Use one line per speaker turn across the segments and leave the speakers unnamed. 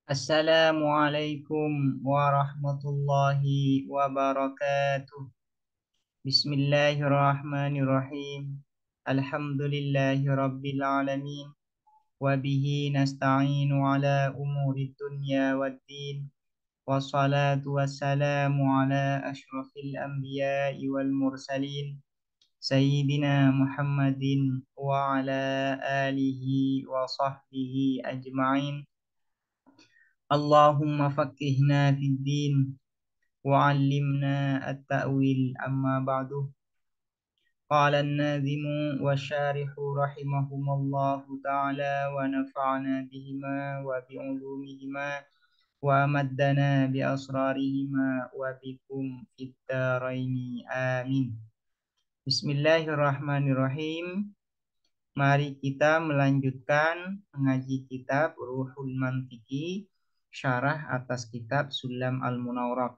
Assalamualaikum warahmatullahi wabarakatuh. Bismillahirrahmanirrahim. Alhamdulillahi rabbil alamin. Wabihi nasta'inu ala umuri dunya waddin. Wassalatu wassalamu ala ashrafil anbiya'i wal mursalin. Sayyidina Muhammadin wa ala alihi wa sahbihi ajma'in. Allahumma faqihna fid din وعلمنا التأويل أما بعد. قال الناظم والشارح رحمهما الله تعالى ونفعنا بهما وبعلومهما ومدنا بأسرارهما وبكم في الدارين آمين. Bismillahirrahmanirrahim. Mari kita melanjutkan mengaji kitab Ruhul Mantiki, syarah atas kitab Sulam Al-Munawwarah.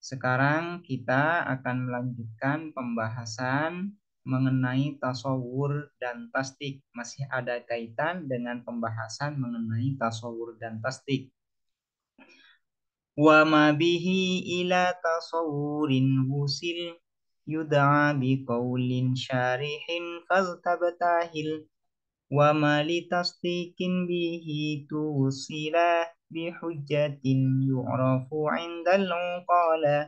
Sekarang kita akan melanjutkan pembahasan mengenai tasawur dan tasdik. Masih ada kaitan dengan pembahasan mengenai tasawur dan tasdik. Wa ma bihi ila tasawurin wusil yud'a biqaulin syarihin faltabtahil wa ma li tasdiqin bihi tusila bihujjatin yu'rafu 'indal uqala.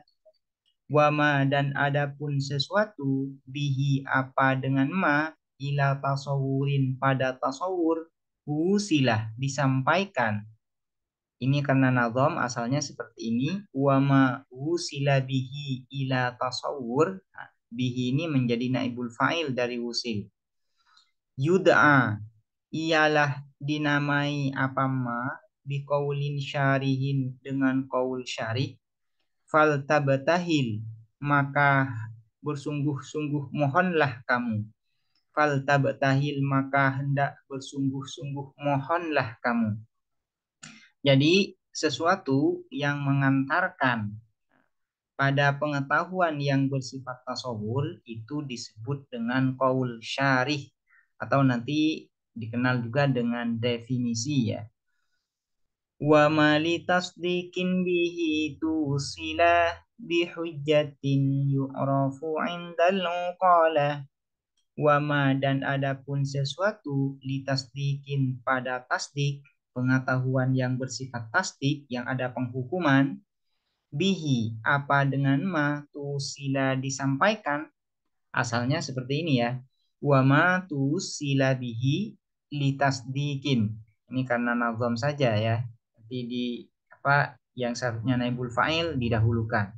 Wama dan adapun sesuatu bihi apa dengan ma ila tasawurin pada tasawur husilah disampaikan. Ini karena nazam asalnya seperti ini. Wama husila bihi ila tasawur. Nah, bihi ini menjadi naibul fa'il dari wusil. Yud'a ialah dinamai apa ma biqaulin syarihin dengan qaul syarih. Faltabtahil maka bersungguh-sungguh mohonlah kamu. Faltabtahil maka hendak bersungguh-sungguh mohonlah kamu. Jadi sesuatu yang mengantarkan pada pengetahuan yang bersifat tasawur itu disebut dengan qaul syarih atau nanti dikenal juga dengan definisi ya. Wa mali tasdiqin bihi tusila bihujjatin yu'rafu 'indal uqala. Wa ma dan adapun sesuatu litasdiqin pada tasdik, pengetahuan yang bersifat tasdik yang ada penghukuman, bihi apa dengan ma tusila disampaikan, asalnya seperti ini ya. Wa ma tusila bihi litasdiqin. Ini karena nazam saja ya. Nanti di apa yang seharusnya naibul fa'il didahulukan.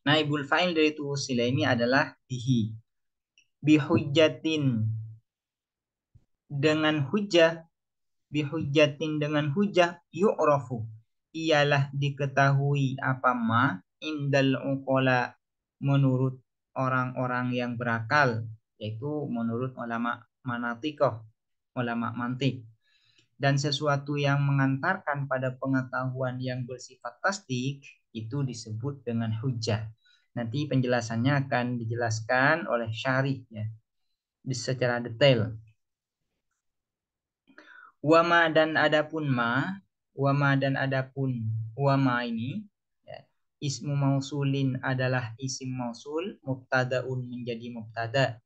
Naibul fa'il dari tusila ini adalah bihi. Bihujjatin dengan hujah, bihujjatin dengan hujah yu'rafu ialah diketahui apa ma indal uqala menurut orang-orang yang berakal, yaitu menurut ulama manatikoh, ulama mantik. Dan sesuatu yang mengantarkan pada pengetahuan yang bersifat tasdik itu disebut dengan hujah. Nanti penjelasannya akan dijelaskan oleh syarih ya, secara detail. Wama dan adapun ma, wama dan adapun wama ini ya, ismu mausulin adalah isim mausul, mubtadaun menjadi mubtada.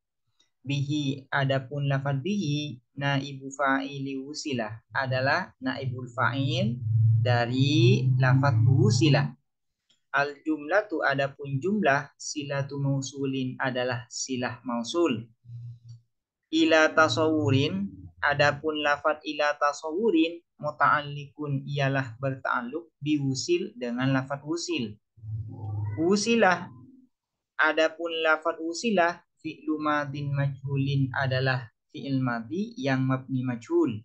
Bihi adapun lafaz bihi naibu fa'ili wusilah adalah naibul fa'il dari lafaz wusilah. Al jumlatu adapun jumlah silatu mausulin adalah silah mausul. Ila tasawurin adapun lafaz ila tasawurin muta'alliqun ialah berta'alluq biwusil dengan lafaz wusil. Wusilah adapun lafaz wusilah fi'lu madin majhulin adalah fi'il madhi yang mabni majhul.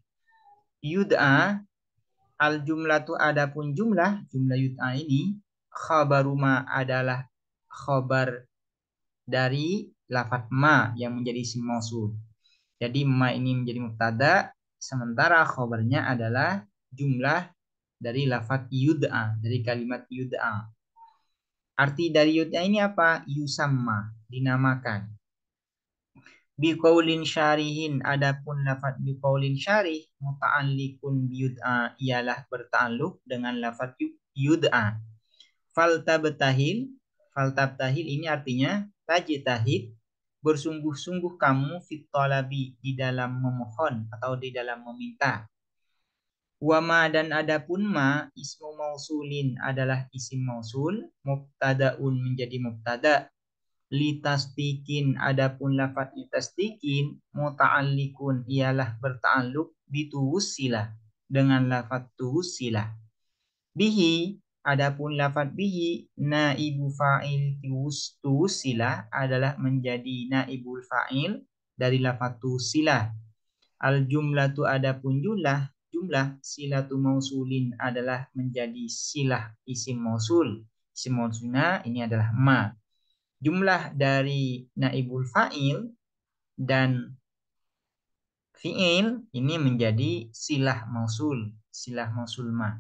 Yud'a al jumlatu adapun jumlah yud'a ini khabaruma adalah khabar dari lafaz ma yang menjadi isim mausul. Jadi ma ini menjadi mubtada, sementara khabarnya adalah jumlah dari lafaz yud'a, dari kalimat yud'a. Arti dari yud'a ini apa? Yusamma, dinamakan. Biqaulin syarihin, adapun lafaz biqaulin syarih muta'alliqun biyud'a ialah bertakluk dengan lafaz yud'a. Faltabtahil, faltabtahil ini artinya tajtahid, bersungguh-sungguh kamu fit talabi di dalam memohon atau di dalam meminta. Wama dan adapun ma ismu mausulin adalah isim mausul, mubtadaun menjadi mubtada. Litasdikin adapun lafaz litasdikin muta'alliqun ialah berta'alluq bituwussilah dengan lafaz tuwussilah. Bihi adapun lafaz bihi naibu fa'il tuwussilah adalah menjadi naibul fa'il dari lafaz tuwussilah. Al jumlatu adapun jumlah silatu mausulin adalah menjadi silah isim mausul. Isim mausulnya ini adalah ma. Jumlah dari naibul fa'il dan fi'il ini menjadi silah mausul ma.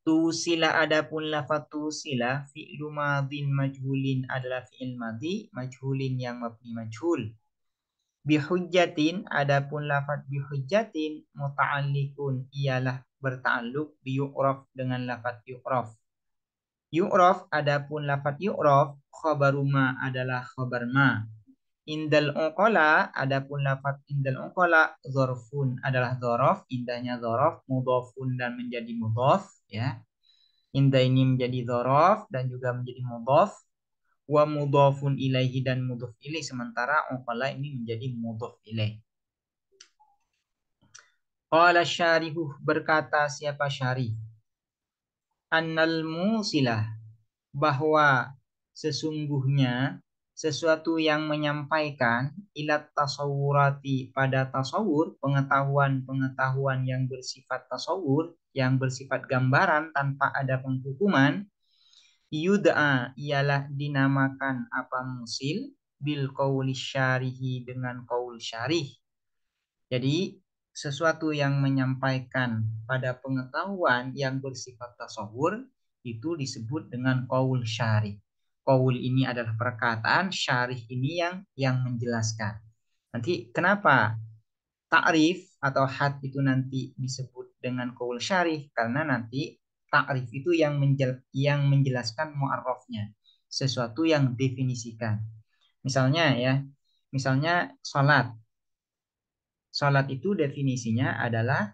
Tu sila adapun lafaz tu sila fi'lu madin majhulin adalah fi'il madhi majhulin yang mabni majhul. Bihujjatin adapun lafaz bihujjatin muta'alliqun ialah berta'alluq bi yu'raf dengan lafaz yu'raf. Yu'raf adapun lafaz yu'raf khabaru ma adalah khabar ma. Indal uqala adapun lafaz indal uqala dzarfun adalah dzaraf, indahnya dzaraf mudhafun dan menjadi mudhaf ya. Indah ini menjadi dzaraf dan juga menjadi mudhaf, wa mudhafun ilaihi dan mudhaf ilaih, sementara uqala ini menjadi mudhaf ilaih. Qala syarihuh, berkata siapa syarih, annal musilah, bahwa sesungguhnya sesuatu yang menyampaikan ilat tasawurati pada tasawur, pengetahuan yang bersifat tasawur, yang bersifat gambaran tanpa ada penghukuman, yud'a ialah dinamakan apa musil bil qauli syarihi dengan qaul syarih. Jadi sesuatu yang menyampaikan pada pengetahuan yang bersifat tasawur itu disebut dengan qaul syarih. Qaul ini adalah perkataan, syarih ini yang menjelaskan. Nanti kenapa ta'rif atau had itu nanti disebut dengan qaul syarih? Karena nanti ta'rif itu yang menjelaskan mu'arrafnya, sesuatu yang definisikan. Misalnya ya, misalnya salat. Salat itu definisinya adalah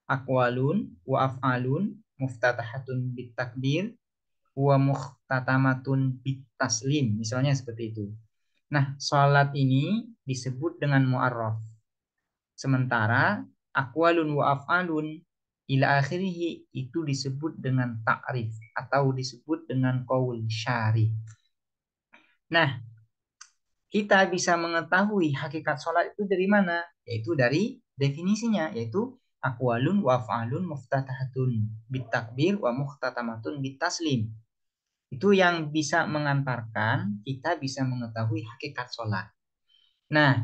aqwalun wa af'alun muftatahatun bitakbir wa muhtatamatun bitaslim. Misalnya seperti itu. Nah, salat ini disebut dengan mu'arraf. Sementara aqwalun wa af'alun ila akhirih itu disebut dengan ta'rif atau disebut dengan qaul syarih. Nah, kita bisa mengetahui hakikat sholat itu dari mana? Yaitu dari definisinya, yaitu aqwalun wa af'alun muftatahatun bitakbir wa muhtatamatun bitaslim. Itu yang bisa mengantarkan kita bisa mengetahui hakikat sholat. Nah,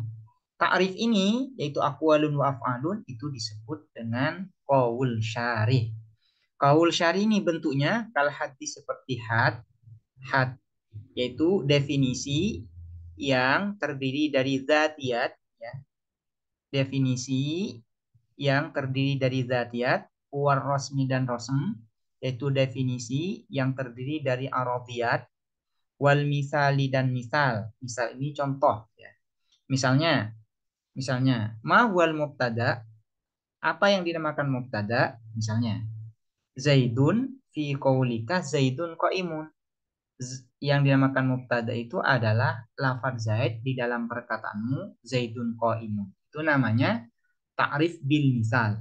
ta'rif ini yaitu aqwalun wa af'alun itu disebut dengan qaul syarih. Qaul syarih ini bentuknya kal hadis seperti had yaitu definisi yang terdiri dari zatiyat ya. Definisi yang terdiri dari zatiyat, war rosmi dan rosm, yaitu definisi yang terdiri dari aradiyat, wal misali dan misal. Misal ini contoh ya. Misalnya ma wal mubtada, apa yang dinamakan mubtada? Misalnya Zaidun fi qaulika Zaidun qaimun. Yang dinamakan mubtada itu adalah lafaz Zaid di dalam perkataanmu Zaidun qaimun. Itu namanya ta'rif bil misal.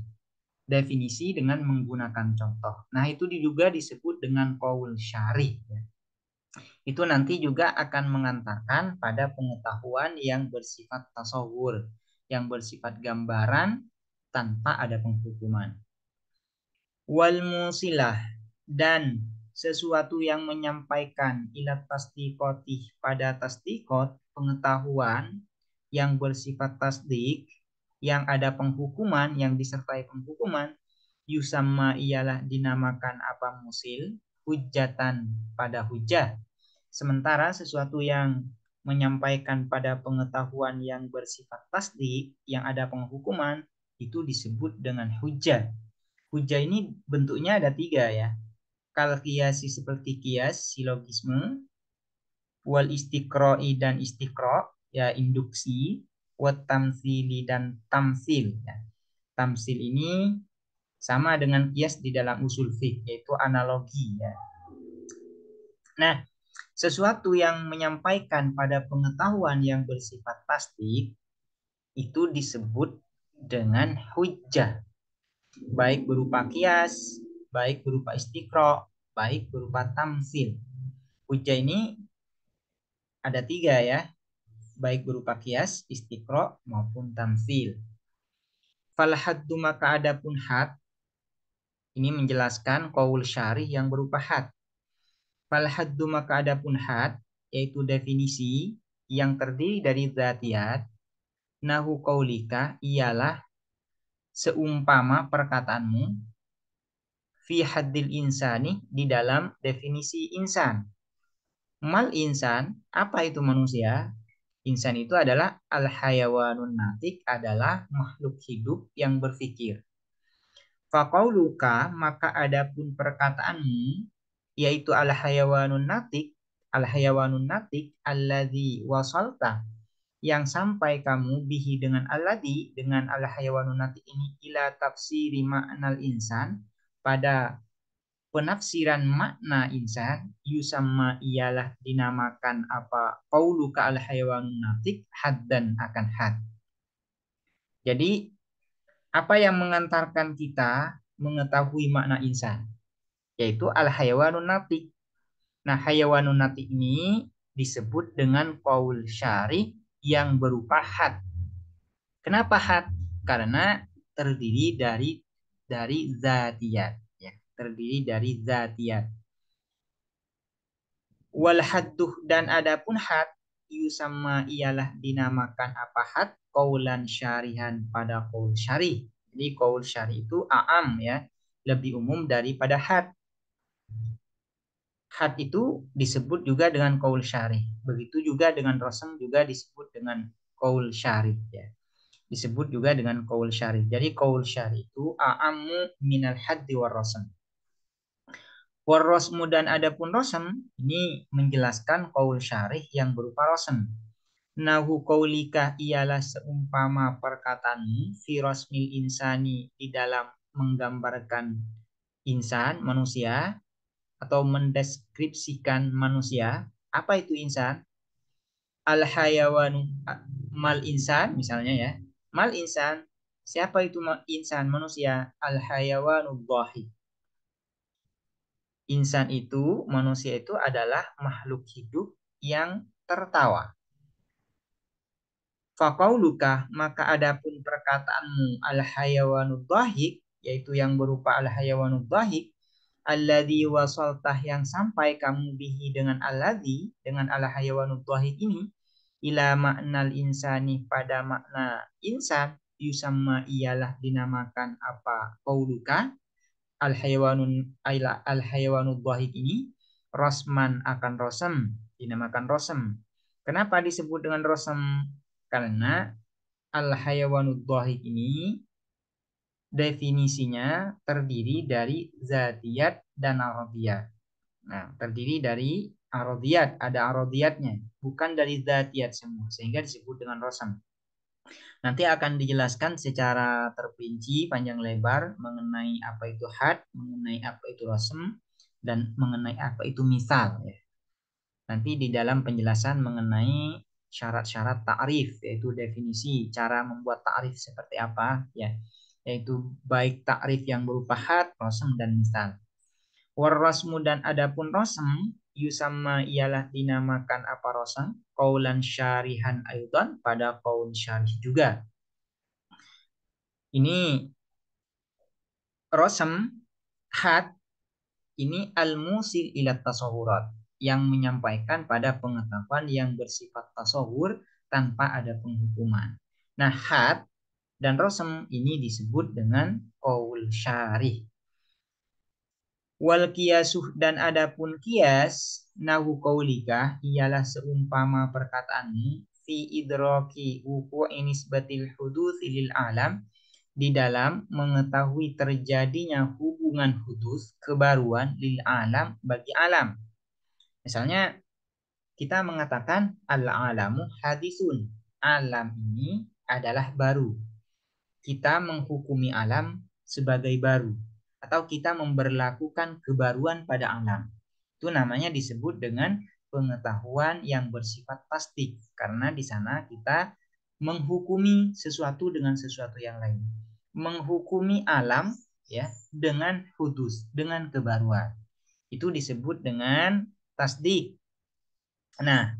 Definisi dengan menggunakan contoh. Nah, itu juga disebut dengan qaul syarih ya. Itu nanti juga akan mengantarkan pada pengetahuan yang bersifat tasawur, yang bersifat gambaran tanpa ada penghukuman. Wal musilah, dan sesuatu yang menyampaikan ilat tasdiqoti pada tasdiqot, pengetahuan yang bersifat tasdik, yang ada penghukuman, yang disertai penghukuman, yusamma ialah dinamakan apa musil, hujatan pada hujah. Sementara sesuatu yang menyampaikan pada pengetahuan yang bersifat tasdik, yang ada penghukuman, itu disebut dengan hujjah. Hujjah ini bentuknya ada 3 ya. Kal qiyasi seperti qiyas, silogisme, wal istiqra'i dan istiqra' ya induksi, wat tamsili dan tamsil ya. Tamsil ini sama dengan qiyas di dalam usul fiqh, yaitu analogi ya. Nah, sesuatu yang menyampaikan pada pengetahuan yang bersifat tasdik itu disebut dengan hujjah, baik berupa qiyas, baik berupa istiqra', baik berupa tamsil. Hujjah ini ada 3 ya, baik berupa qiyas, istiqra' maupun tamsil. Fal haddu maka adapun had, ini menjelaskan qaul syarih yang berupa had. Fal haddu maka adapun had, yaitu definisi yang terdiri dari dzatiyat, nahu qaulika ialah seumpama perkataanmu fi haddil insani di dalam definisi insan. Mal insan, apa itu manusia? Insan itu adalah al-hayawanun natik, adalah makhluk hidup yang berpikir. Faqauluka maka adapun perkataanmu, yaitu al-hayawanun natik alladzi wasalta, yang sampai kamu bihi dengan alladzi, dengan al-hayawanun natik ini, ila tafsiri ma'nal insan, pada penafsiran makna insan, yusamma ialah dinamakan apa qauluka al-hayawanun natik haddan akan had. Jadi apa yang mengantarkan kita mengetahui makna insan? Yaitu al-hayawanun natik. Nah, hayawanun natik ini disebut dengan qaul syarih yang berupa had. Kenapa had? Karena terdiri dari zatiyat ya, terdiri dari zatiyat. Wal hadduh dan adapun had yusamma ialah dinamakan apa had qaulan syarihan pada qaul syarih. Jadi qaul syarih itu a'am ya, lebih umum daripada had. Had itu disebut juga dengan qaul syarih. Begitu juga dengan rosem juga disebut dengan qaul syarih ya. Disebut juga dengan qaul syarih. Jadi qaul syarih itu a'ammu minal haddi war rosem. Warrosmu dan adapun rosem ini menjelaskan qaul syarih yang berupa rosem. Nahu qaulika ialah seumpama perkataanmu fi rosmil insani di dalam menggambarkan insan manusia atau mendeskripsikan manusia. Apa itu insan? Al hayawanu mal insan misalnya ya. Mal insan, siapa itu insan manusia? Al hayawanu dhahik. Insan itu, manusia itu adalah makhluk hidup yang tertawa. Faqauluka maka adapun perkataanmu al-hayawanud dhahik, yaitu yang berupa al-hayawanud dhahik, alladzi wasaltah yang sampai kamu bihi dengan alladzi, dengan al-hayawanud dhahik ini, ila maknal insani pada makna insan, yusamma ialah dinamakan apa qauluka al-hayawanud dhahik ini rosman akan rosem, dinamakan rosem. Kenapa disebut dengan rosem? Karena al-hayawanud dhahik ini definisinya terdiri dari zatiyat dan arodiyat. Nah, terdiri dari arodiyat, ada arodiyatnya, bukan dari zatiyat semua, sehingga disebut dengan rosem. Nanti akan dijelaskan secara terperinci panjang lebar mengenai apa itu had, mengenai apa itu rosem, dan mengenai apa itu misal. Ya. Nanti di dalam penjelasan mengenai syarat-syarat ta'rif, yaitu definisi, cara membuat ta'rif seperti apa, ya, yaitu baik ta'rif yang berupa had, rosem, dan misal. Warrosmu dan adapun rosem yusamma ialah dinamakan apa rosem? Qaulan syarihan aydan, pada qaul syarih juga. Ini rosem had ini al-musil ila tasawurat, yang menyampaikan pada pengetahuan yang bersifat tasawur tanpa ada penghukuman. Nah, had dan rosem ini disebut dengan qaul syarih. Wal qiyasuh dan adapun qiyas, nahu qaulika ialah seumpama perkataanmu fi idraki wuqu'i nisbatil huduts lil alam di dalam mengetahui terjadinya hubungan hudus kebaruan lil alam bagi alam. Misalnya kita mengatakan al-alamu hadisun. Alam ini adalah baru. Kita menghukumi alam sebagai baru atau kita memberlakukan kebaruan pada alam. Itu namanya disebut dengan pengetahuan yang bersifat tasdik karena di sana kita menghukumi sesuatu dengan sesuatu yang lain. Menghukumi alam ya dengan hudus, dengan kebaruan. Itu disebut dengan tasdik. Nah,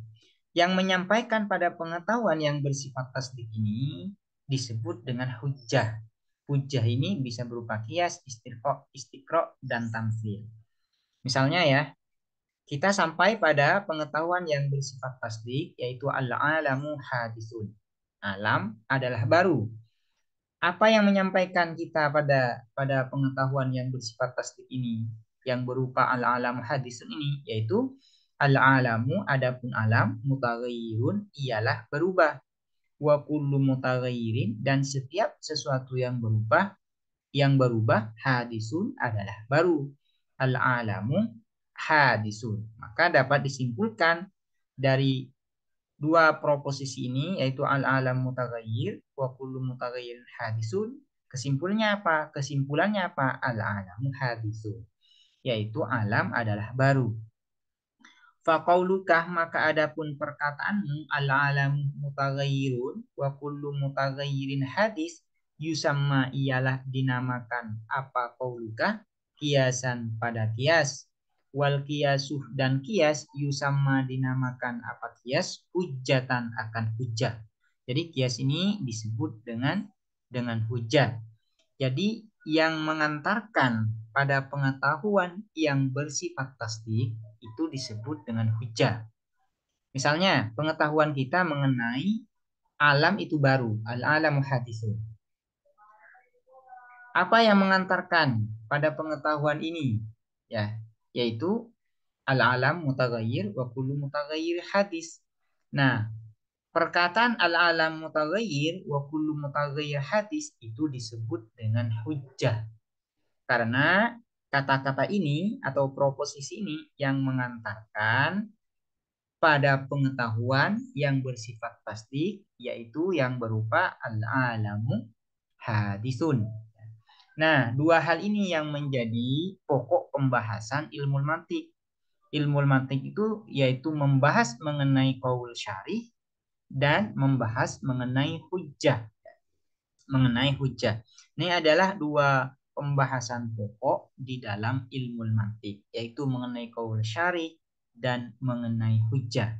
yang menyampaikan pada pengetahuan yang bersifat tasdik ini disebut dengan hujjah. Hujjah ini bisa berupa kias, istiqro, dan tamtsil. Misalnya ya, kita sampai pada pengetahuan yang bersifat tasdik, yaitu al-alamu hadisun. Alam adalah baru. Apa yang menyampaikan kita pada pengetahuan yang bersifat tasdik ini, yang berupa al-alamu hadisun ini, yaitu al-alamu adapun alam mutaghayyirun ialah berubah. Wa kullu mutaghayyirin dan setiap sesuatu yang berubah hadisun adalah baru. Al-alamu hadisun. Maka dapat disimpulkan dari dua proposisi ini yaitu al-alam mutaghayyir wa kullu mutaghayyirin hadisun. Kesimpulannya apa? Al-alamu hadisun. Yaitu alam adalah baru. Faqaulukah maka adapun perkataanmu al-alam mutaghayyirun wa kullu mutaghayyirin hadis yusamma ialah dinamakan apa qaulukah kiasan pada kias wal kiasuh dan kias yusamma dinamakan apa kias hujjatan akan hujjah. Jadi kias ini disebut dengan hujjah. Jadi yang mengantarkan pada pengetahuan yang bersifat tasdik itu disebut dengan hujjah. Misalnya pengetahuan kita mengenai alam itu baru, al-alamu hadisun. Apa yang mengantarkan pada pengetahuan ini? Ya, yaitu al-alam mutaghayyir wa kullu mutaghayyir hadis. Nah, perkataan al-alam mutaghayyir wa kullu mutaghayyir hadis itu disebut dengan hujjah. Karena kata-kata ini atau proposisi ini yang mengantarkan pada pengetahuan yang bersifat pasti, yaitu yang berupa al-alamu hadisun. Nah, dua hal ini yang menjadi pokok pembahasan ilmu mantik. Ilmu mantik itu yaitu membahas mengenai qaul syarih dan membahas mengenai hujjah. Ini adalah dua pembahasan pokok di dalam ilmu mantik, yaitu mengenai qaul syarih dan mengenai hujjah.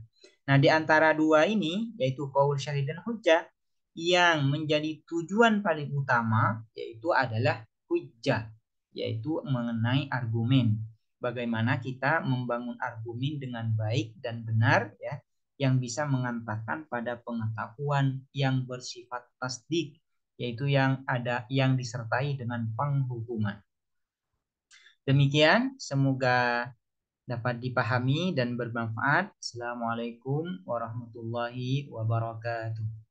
Nah, di antara dua ini, yaitu qaul syarih dan hujjah, yang menjadi tujuan paling utama yaitu adalah hujjah, yaitu mengenai argumen. Bagaimana kita membangun argumen dengan baik dan benar ya, yang bisa mengantarkan pada pengetahuan yang bersifat tasdik, yaitu yang disertai dengan penghukuman. Demikian, semoga dapat dipahami dan bermanfaat. Assalamualaikum warahmatullahi wabarakatuh.